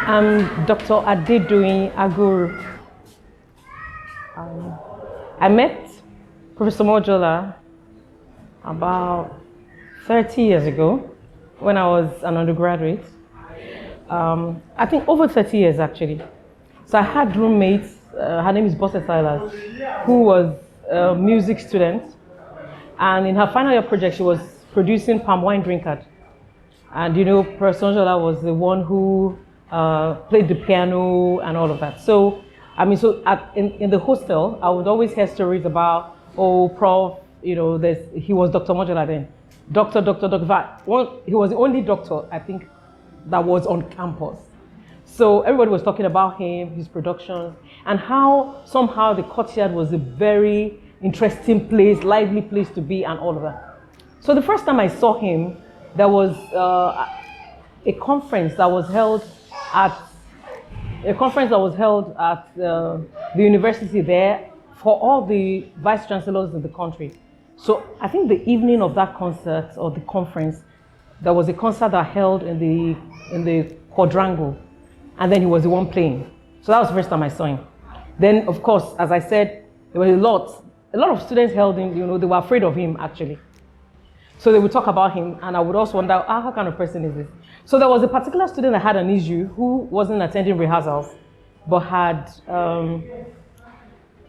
I'm Dr. Adedoyin Aguru. I met Professor Mojola about 30 years ago when I was an undergraduate. I think over 30 years actually. So I had roommates, her name is Bosse Silas, who was a music student. And in her final year project, she was producing palm wine drinkard. And you know, Professor Mojola was the one who played the piano and all of that. So, I mean, in the hostel, I would always hear stories about, oh, Prof, you know, he was Dr. Mojola then. Doctor. He was the only doctor, I think, that was on campus. So everybody was talking about him, his productions, and how somehow the courtyard was a very interesting place, lively place to be, and all of that. So the first time I saw him, there was a conference that was held at the university there for all the vice chancellors in the country. So I think the evening of that concert or the conference, there was a concert that held in the quadrangle, and then he was the one playing. So that was the first time I saw him. Then, of course, as I said, there were a lot of students held him. You know, they were afraid of him actually. So they would talk about him, and I would also wonder, how kind of person is this? So there was a particular student that had an issue who wasn't attending rehearsals, but had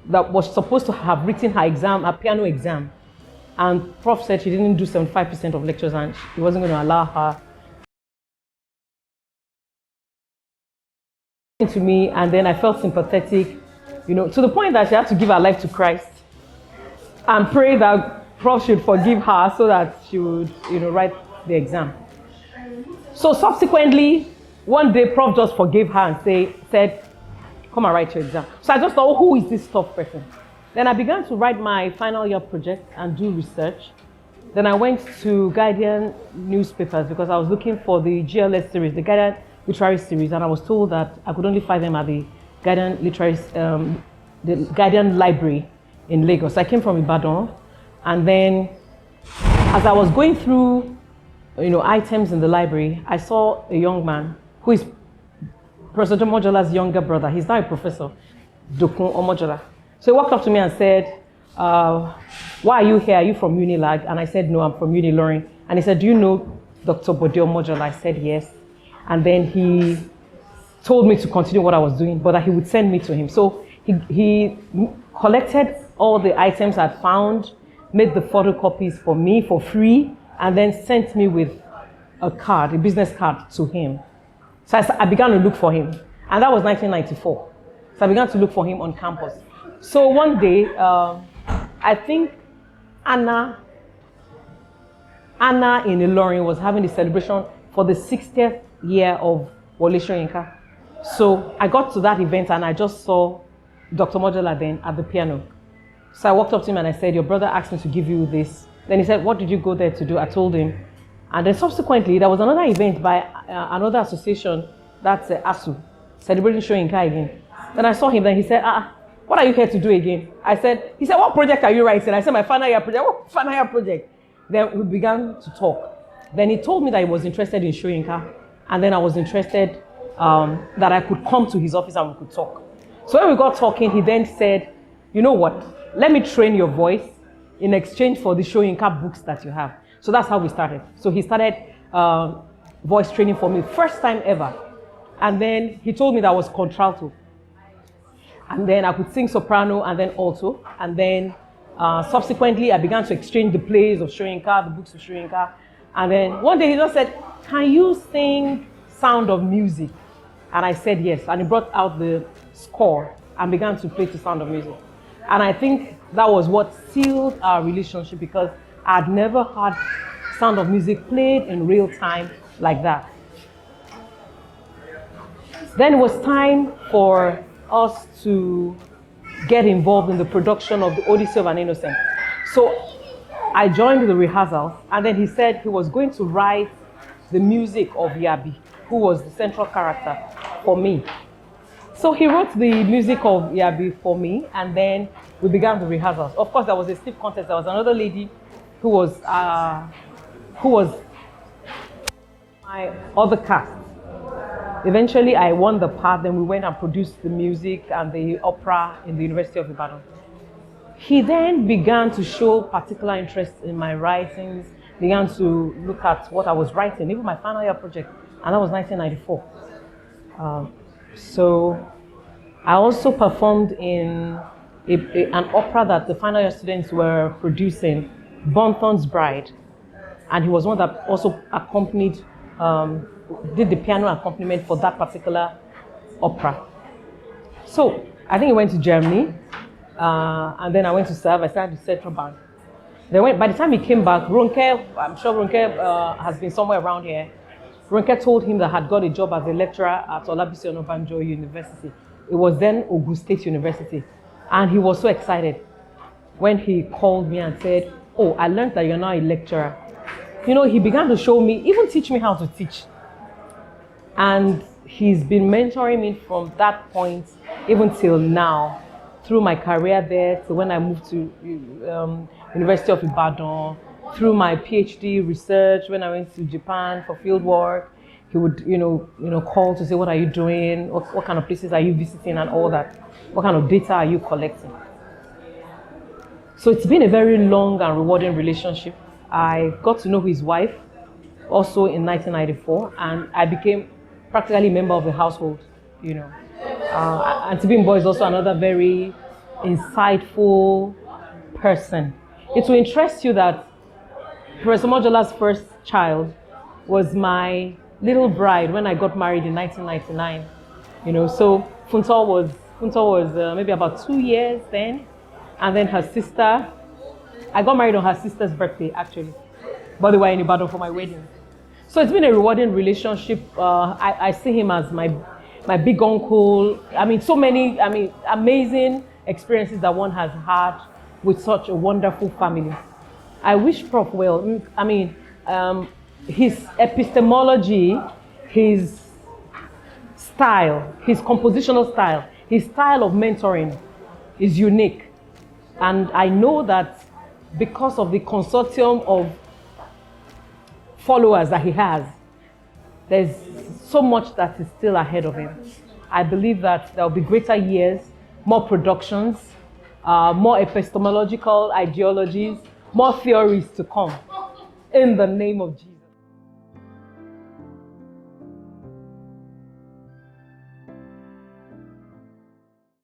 that was supposed to have written her piano exam. And Prof said she didn't do 75% of lectures and he wasn't going to allow her to me. And then I felt sympathetic, you know, to the point that she had to give her life to Christ and pray that Prof should forgive her so that she would, you know, write the exam. So subsequently, one day Prof just forgave her and said, come and write your exam. So I just thought, oh, who is this tough person? Then I began to write my final year project and do research. Then I went to Guardian newspapers because I was looking for the GLS series, the Guardian Literary Series, and I was told that I could only find them at the Guardian the Guardian Library in Lagos. So I came from Ibadan, and then as I was going through, you know, items in the library, I saw a young man who is Professor Mojola's younger brother. He's now a professor, Dokun Omojola. So he walked up to me and said, why are you here? Are you from Unilag? And I said, no, I'm from Unilorin. And he said, do you know Dr. Bode Omojola? I said, yes. And then he told me to continue what I was doing, but that he would send me to him. So he collected all the items I'd found, made the photocopies for me for free, and then sent me with a business card to him. So I began to look for him. And that was 1994. So I began to look for him on campus. So one day, I think Anna in Ilorin was having a celebration for the 60th year of Wole Soyinka. So I got to that event and I just saw Dr. Mojola then at the piano. So I walked up to him and I said, your brother asked me to give you this. Then he said, what did you go there to do? I told him. And then subsequently, there was another event by another association, that's ASU, celebrating Soyinka again. Then I saw him, then he said, what are you here to do again? He said, what project are you writing? I said, my final year project. What final year project? Then we began to talk. Then he told me that he was interested in Soyinka, and then I was interested that I could come to his office and we could talk. So when we got talking, he then said, you know what, let me train your voice in exchange for the Soyinka books that you have. So that's how we started. So he started voice training for me, first time ever. And then he told me that I was contralto. And then I could sing soprano and then alto. And then subsequently, I began to exchange the plays of Soyinka, the books of Soyinka. And then one day he just said, can you sing Sound of Music? And I said yes. And he brought out the score and began to play to Sound of Music. And I think that was what sealed our relationship because I'd never had Sound of Music played in real time like that. Then it was time for us to get involved in the production of The Odyssey of an Innocent. So I joined the rehearsals, and then he said he was going to write the music of Yabi, who was the central character, for me. So he wrote the music of Yabi for me, and then we began the rehearsals. Of course, there was a stiff contest. There was another lady who was my other cast. Eventually, I won the part. Then we went and produced the music and the opera in the University of Ibadan. He then began to show particular interest in my writings, began to look at what I was writing, even my final year project, and that was 1994. So I also performed in an opera that the final year students were producing, Bonthon's Bride, and he was one that also accompanied, did the piano accompaniment for that particular opera. So I think he went to Germany. And then I went to serve. I started the Central Bank. Then by the time he came back, Ronke, I'm sure Ronke has been somewhere around here. Ronke told him that I had got a job as a lecturer at Olabisi Onabanjo University. It was then Ogun State University. And he was so excited when he called me and said, "Oh, I learned that you're now a lecturer." You know, he began to show me, even teach me how to teach. And he's been mentoring me from that point even till now, through my career there, to when I moved to University of Ibadan, through my PhD research, when I went to Japan for field work. He would, call to say, "What are you doing? What kind of places are you visiting and all that? What kind of data are you collecting?" So it's been a very long and rewarding relationship. I got to know his wife also in 1994, and I became practically a member of the household, And Tibimbo is also another very insightful person. It will interest you that Professor Mojola's first child was my little bride when I got married in 1999. So Funto was maybe about 2 years then, and then her sister. I got married on her sister's birthday actually, but they were in Ibadan for my wedding. So it's been a rewarding relationship. I see him as my big uncle. So many, amazing experiences that one has had with such a wonderful family. I wish Prof well. His epistemology, his style, his compositional style, his style of mentoring is unique. And I know that because of the consortium of followers that he has, there's so much that is still ahead of him. I believe that there will be greater years, more productions, more epistemological ideologies, more theories to come in the name of Jesus.